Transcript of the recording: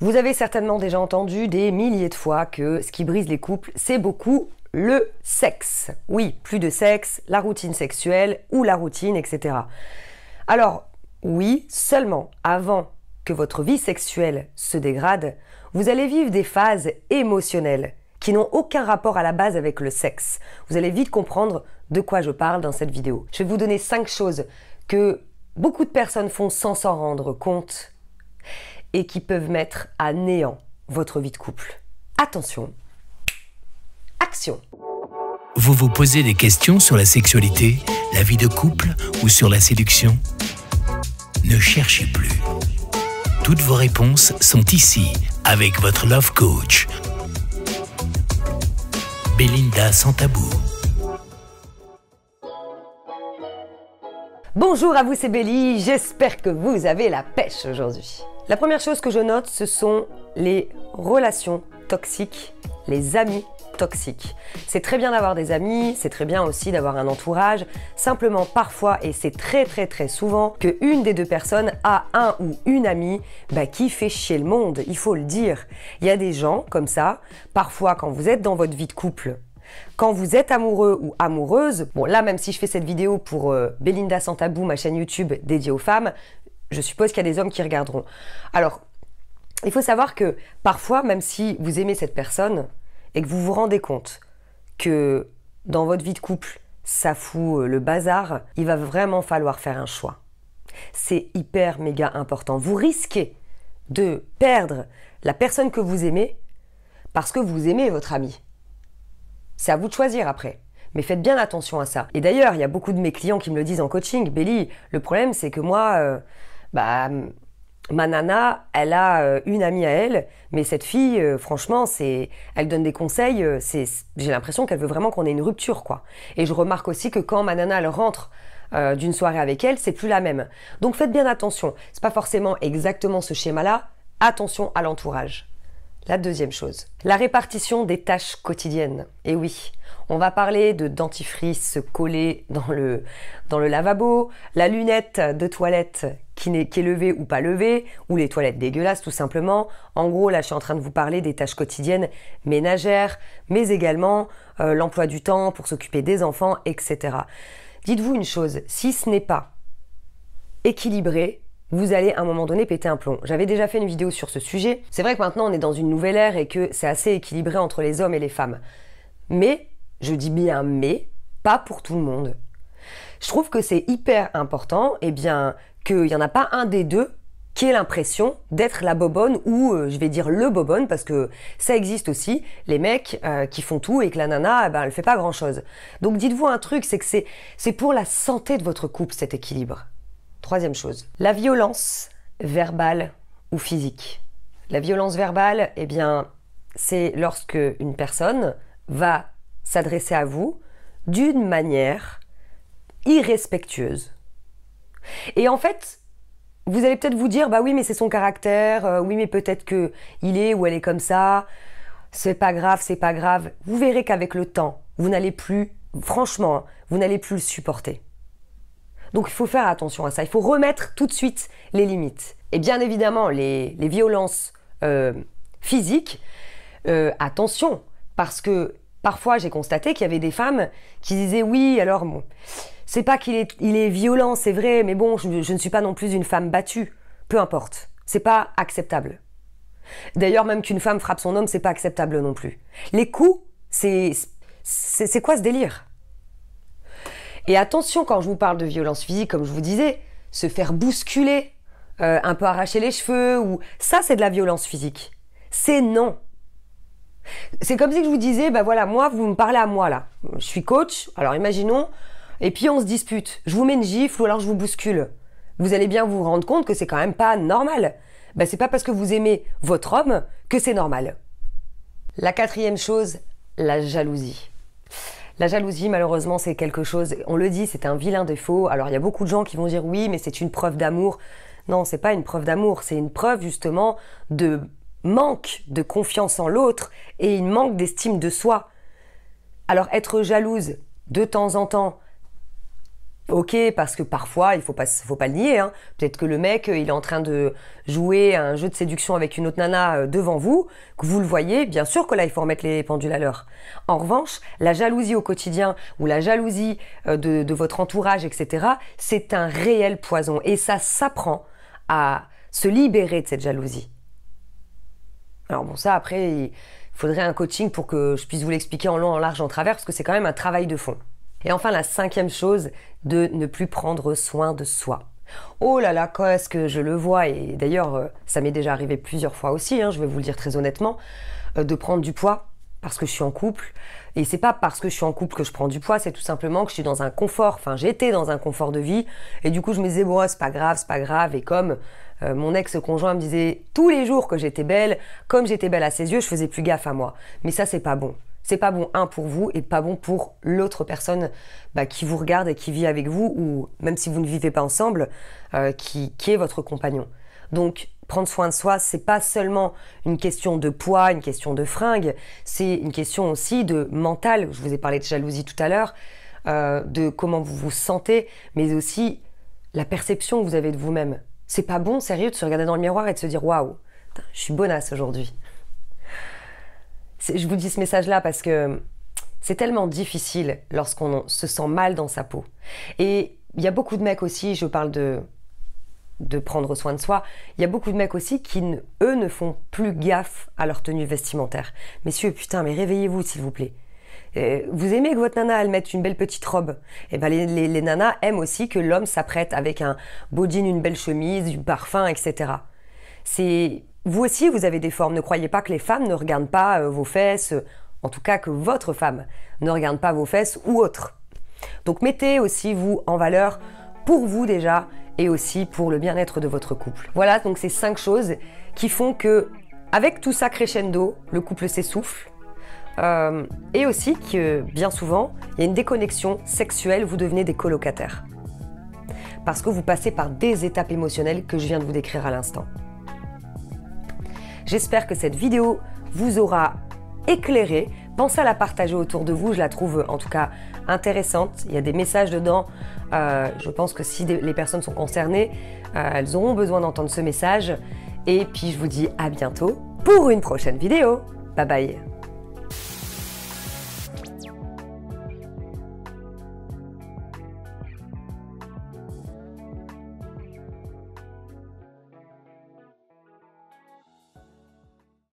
Vous avez certainement déjà entendu des milliers de fois que ce qui brise les couples, c'est beaucoup le sexe. Oui, plus de sexe, la routine sexuelle ou la routine, etc. Alors, oui, seulement avant que votre vie sexuelle se dégrade, vous allez vivre des phases émotionnelles qui n'ont aucun rapport à la base avec le sexe. Vous allez vite comprendre de quoi je parle dans cette vidéo. Je vais vous donner 5 choses que beaucoup de personnes font sans s'en rendre compte et qui peuvent mettre à néant votre vie de couple. Attention, action! Vous vous posez des questions sur la sexualité, la vie de couple ou sur la séduction? Ne cherchez plus. Toutes vos réponses sont ici avec votre Love Coach, Belinda Santabou. Bonjour à vous, c'est Béli, j'espère que vous avez la pêche aujourd'hui. La première chose que je note, ce sont les relations toxiques, les amis toxiques. C'est très bien d'avoir des amis, c'est très bien aussi d'avoir un entourage. Simplement, parfois, et c'est très souvent, qu'une des deux personnes a un ou une amie qui fait chier le monde, il faut le dire. Il y a des gens comme ça, parfois quand vous êtes dans votre vie de couple, quand vous êtes amoureux ou amoureuse, bon là même si je fais cette vidéo pour Belinda Santabou, ma chaîne YouTube dédiée aux femmes, je suppose qu'il y a des hommes qui regarderont. Alors, il faut savoir que parfois, même si vous aimez cette personne et que vous vous rendez compte que dans votre vie de couple, ça fout le bazar, il va vraiment falloir faire un choix. C'est hyper méga important. Vous risquez de perdre la personne que vous aimez parce que vous aimez votre ami. C'est à vous de choisir après. Mais faites bien attention à ça. Et d'ailleurs, il y a beaucoup de mes clients qui me le disent en coaching. Béli, le problème c'est que moi, ma nana, elle a une amie à elle, mais cette fille, franchement, elle donne des conseils, j'ai l'impression qu'elle veut vraiment qu'on ait une rupture, quoi. Et je remarque aussi que quand ma nana, elle rentre d'une soirée avec elle, c'est plus la même. Donc faites bien attention. C'est pas forcément exactement ce schéma-là. Attention à l'entourage. La deuxième chose, la répartition des tâches quotidiennes. Et oui, on va parler de dentifrice collée dans le lavabo, la lunette de toilette qui est levée ou pas levée, ou les toilettes dégueulasses tout simplement. En gros, là, je suis en train de vous parler des tâches quotidiennes ménagères, mais également l'emploi du temps pour s'occuper des enfants, etc. Dites-vous une chose, si ce n'est pas équilibré, vous allez à un moment donné péter un plomb. J'avais déjà fait une vidéo sur ce sujet. C'est vrai que maintenant on est dans une nouvelle ère et que c'est assez équilibré entre les hommes et les femmes. Mais, je dis bien mais, pas pour tout le monde. Je trouve que c'est hyper important, qu'il n'y en a pas un des deux qui ait l'impression d'être la bobonne ou, je vais dire le bobonne, parce que ça existe aussi, les mecs qui font tout et que la nana, elle fait pas grand chose. Donc dites-vous un truc, c'est que c'est pour la santé de votre couple cet équilibre. Troisième chose, la violence verbale ou physique. La violence verbale, c'est lorsque une personne va s'adresser à vous d'une manière irrespectueuse. Et en fait, vous allez peut-être vous dire, bah oui, mais c'est son caractère, oui, mais peut-être qu'il est ou elle est comme ça, c'est pas grave, c'est pas grave. Vous verrez qu'avec le temps, vous n'allez plus, franchement, vous n'allez plus le supporter. Donc il faut faire attention à ça, il faut remettre tout de suite les limites. Et bien évidemment, les violences physiques, attention, parce que parfois j'ai constaté qu'il y avait des femmes qui disaient oui, alors bon, c'est pas qu'il est violent, c'est vrai, mais bon, je ne suis pas non plus une femme battue. Peu importe, c'est pas acceptable. D'ailleurs, même qu'une femme frappe son homme, c'est pas acceptable non plus. Les coups, c'est quoi ce délire ? Et attention, quand je vous parle de violence physique, comme je vous disais, se faire bousculer, un peu arracher les cheveux, ou ça c'est de la violence physique. C'est non. C'est comme si je vous disais, voilà, moi, vous me parlez à moi là. Je suis coach, alors imaginons, et puis on se dispute. Je vous mets une gifle ou alors je vous bouscule. Vous allez bien vous rendre compte que c'est quand même pas normal. C'est pas parce que vous aimez votre homme que c'est normal. La quatrième chose, la jalousie. La jalousie, malheureusement, c'est quelque chose, on le dit, c'est un vilain défaut. Alors, il y a beaucoup de gens qui vont dire oui, mais c'est une preuve d'amour. Non, c'est pas une preuve d'amour, c'est une preuve justement de manque de confiance en l'autre et une manque d'estime de soi. Alors, être jalouse de temps en temps, Ok, parce que parfois, il faut pas le nier, hein. Peut-être que le mec, il est en train de jouer à un jeu de séduction avec une autre nana devant vous, que vous le voyez, bien sûr que là, il faut remettre les pendules à l'heure. En revanche, la jalousie au quotidien ou la jalousie de votre entourage, etc., c'est un réel poison. Et ça s'apprend à se libérer de cette jalousie. Alors bon, ça, après, il faudrait un coaching pour que je puisse vous l'expliquer en long, en large, en travers, parce que c'est quand même un travail de fond. Et enfin, la 5e chose, de ne plus prendre soin de soi. Oh là là, quand est-ce que je le vois, et d'ailleurs, ça m'est déjà arrivé plusieurs fois aussi, hein, je vais vous le dire très honnêtement, de prendre du poids parce que je suis en couple. Et c'est pas parce que je suis en couple que je prends du poids, c'est tout simplement que je suis dans un confort, enfin j'étais dans un confort de vie, et du coup je me disais, bon, c'est pas grave, et comme mon ex-conjoint me disait tous les jours que j'étais belle, comme j'étais belle à ses yeux, je faisais plus gaffe à moi. Mais ça, c'est pas bon. C'est pas bon, pour vous, et pas bon pour l'autre personne qui vous regarde et qui vit avec vous, ou même si vous ne vivez pas ensemble, qui est votre compagnon. Donc, prendre soin de soi, c'est pas seulement une question de poids, une question de fringues, c'est une question aussi de mental. Je vous ai parlé de jalousie tout à l'heure, de comment vous vous sentez, mais aussi la perception que vous avez de vous-même. C'est pas bon, sérieux, de se regarder dans le miroir et de se dire « Waouh, je suis bonasse aujourd'hui ». Je vous dis ce message-là parce que c'est tellement difficile lorsqu'on se sent mal dans sa peau. Et il y a beaucoup de mecs aussi, je parle de prendre soin de soi, il y a beaucoup de mecs aussi qui, eux, ne font plus gaffe à leur tenue vestimentaire. Messieurs, putain, mais réveillez-vous s'il vous plaît. Vous aimez que votre nana, elle mette une belle petite robe. Et ben les nanas aiment aussi que l'homme s'apprête avec un beau jean, une belle chemise, du parfum, etc. Vous aussi, vous avez des formes. Ne croyez pas que les femmes ne regardent pas vos fesses, en tout cas que votre femme ne regarde pas vos fesses ou autres. Donc mettez aussi vous en valeur pour vous déjà et aussi pour le bien-être de votre couple. Voilà, donc ces 5 choses qui font que, avec tout ça crescendo, le couple s'essouffle. Et aussi que bien souvent, il y a une déconnexion sexuelle, vous devenez des colocataires. Parce que vous passez par des étapes émotionnelles que je viens de vous décrire à l'instant. J'espère que cette vidéo vous aura éclairé. Pensez à la partager autour de vous, je la trouve en tout cas intéressante. Il y a des messages dedans. Je pense que si les personnes sont concernées, elles auront besoin d'entendre ce message. Et puis je vous dis à bientôt pour une prochaine vidéo. Bye bye.